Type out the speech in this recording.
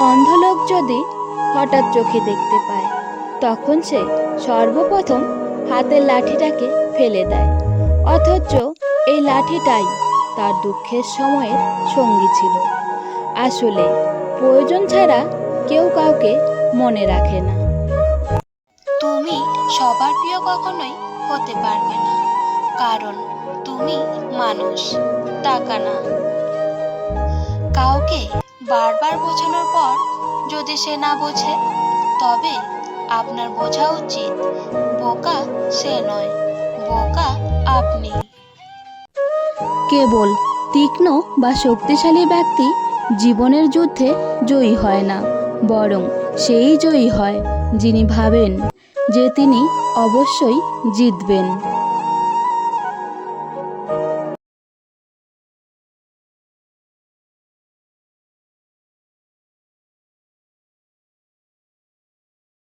অন্ধ লোক যদি হঠাৎ চোখে দেখতে পায়, তখন সে সর্বপ্রথম হাতের লাঠিটাকে ফেলে দেয়, অথচ এই লাঠিটাই তার দুঃখের সময়ের সঙ্গী ছিল। আসলে প্রয়োজন ছাড়া কেউ কাউকে মনে রাখে না। তুমি সবার প্রিয় কখনোই হতে পারবে না, কারণ তুমি মানুষ, টাকা না। কাউকে বারবার বোঝানোর পর যদি সে না বোঝে, তবে আপনার বোঝা উচিত বোকা সে নয়, বোকা আপনি। কেবল তীক্ষ্ণ বা শক্তিশালী ব্যক্তি জীবনের যুদ্ধে জয়ী হয় না, বরং সেই জয়ী হয় যিনি ভাবেন যে তিনি অবশ্যই জিতবেন।